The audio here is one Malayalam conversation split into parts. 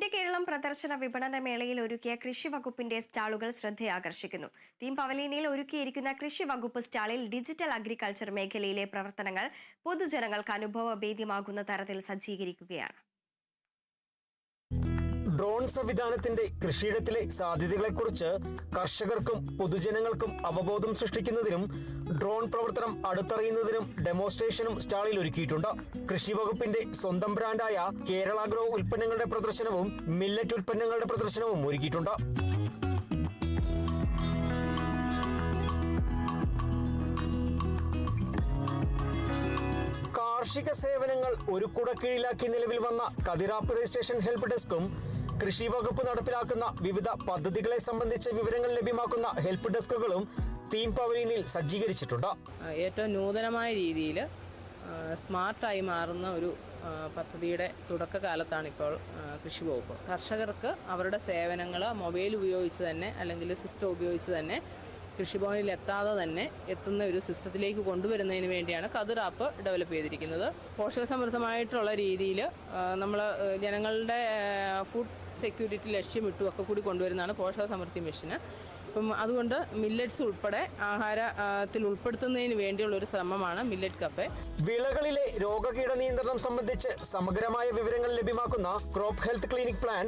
എന്റെ കേരളം പ്രദർശന വിപണന മേളയിൽ ഒരുക്കിയ കൃഷി വകുപ്പിന്റെ സ്റ്റാളുകൾ ശ്രദ്ധയാകർഷിക്കുന്നു. തീം പവലിയനിൽ ഒരുക്കിയിരിക്കുന്ന കൃഷി വകുപ്പ് സ്റ്റാളിൽ ഡിജിറ്റൽ അഗ്രികൾച്ചർ മേഖലയിലെ പ്രവർത്തനങ്ങൾ പൊതുജനങ്ങൾക്ക് അനുഭവവേദ്യമാകുന്ന തരത്തിൽ സജ്ജീകരിക്കുകയാണ്. ഡ്രോൺ സംവിധാനത്തിന്റെ കൃഷിയിടത്തിലെ സാധ്യതകളെക്കുറിച്ച് കർഷകർക്കും പൊതുജനങ്ങൾക്കും അവബോധം സൃഷ്ടിക്കുന്നതിനും ഡ്രോൺ പ്രവർത്തനം അടുത്തറിയുന്നതിനും ഡെമോൺസ്ട്രേഷനും സ്റ്റാളിൽ ഒരുക്കിയിട്ടുണ്ട്. കൃഷി വകുപ്പിന്റെ സ്വന്തം ബ്രാൻഡായ കേരളാഗ്രോ ഉൽപ്പന്നങ്ങളുടെ പ്രദർശനവും മില്ലറ്റ് ഉൽപ്പന്നങ്ങളുടെ പ്രദർശനവും ഒരുക്കിയിട്ടുണ്ട്. കാർഷിക സേവനങ്ങൾ ഒരു കുടക്കീഴിലാക്കി നിലവിൽ വന്ന കതിരാപ്പ് രജിസ്ട്രേഷൻ ഹെൽപ്പ് ഡെസ്കും കൃഷി വകുപ്പ് നടപ്പിലാക്കുന്ന വിവിധ പദ്ധതികളെ സംബന്ധിച്ച വിവരങ്ങൾ ലഭ്യമാക്കുന്ന ഹെൽപ്പ് ഡെസ്കുകളും തീം പവലിയനിൽ സജ്ജീകരിച്ചിട്ടുണ്ട്. ഏറ്റവും നൂതനമായ രീതിയിൽ സ്മാർട്ടായി മാറുന്ന ഒരു പദ്ധതിയുടെ തുടക്കകാലത്താണ് ഇപ്പോൾ കൃഷി വകുപ്പ്. കർഷകർക്ക് അവരുടെ സേവനങ്ങൾ മൊബൈൽ ഉപയോഗിച്ച് തന്നെ അല്ലെങ്കിൽ സിസ്റ്റം ഉപയോഗിച്ച് തന്നെ കൃഷിഭവനിൽ എത്താതെ തന്നെ എത്തുന്ന ഒരു സിസ്റ്റത്തിലേക്ക് കൊണ്ടുവരുന്നതിന് വേണ്ടിയാണ് കതിർ ആപ്പ് ഡെവലപ്പ് ചെയ്തിരിക്കുന്നത്. പോഷകസമൃദ്ധമായിട്ടുള്ള രീതിയിൽ നമ്മൾ ജനങ്ങളുടെ ഫുഡ് സെക്യൂരിറ്റി ലക്ഷ്യമിട്ടും ഒക്കെ കൂടി കൊണ്ടുവരുന്നതാണ് പോഷകസമൃദ്ധി മിഷന്. അപ്പം അതുകൊണ്ട് മില്ലറ്റ്സ് ഉൾപ്പെടെ ആഹാരത്തിൽ ഉൾപ്പെടുത്തുന്നതിന് വേണ്ടിയുള്ള ഒരു ശ്രമമാണ് മില്ലറ്റ് കഫേ. വിളകളിലെ രോഗകീട നിയന്ത്രണം സംബന്ധിച്ച് സമഗ്രമായ വിവരങ്ങൾ ലഭ്യമാക്കുന്ന ക്രോപ്പ് ഹെൽത്ത് ക്ലിനിക് പ്ലാൻ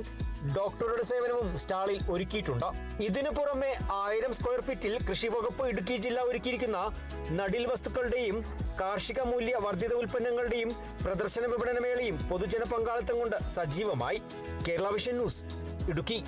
ഡോക്ടറുടെ സേവനവും സ്റ്റാളിൽ ഒരുക്കിയിട്ടുണ്ട്. ഇതിനു പുറമെ 1000 സ്ക്വയർ ഫീറ്റിൽ കൃഷി വകുപ്പ് ഇടുക്കി ജില്ല ഒരുക്കിയിരിക്കുന്ന നടീൽ വസ്തുക്കളുടെയും കാർഷിക മൂല്യ വർദ്ധിത ഉൽപ്പന്നങ്ങളുടെയും പ്രദർശന വിപണന മേളയും പൊതുജന പങ്കാളിത്തം കൊണ്ട് സജീവമായി. Kerala vision news, Idukki.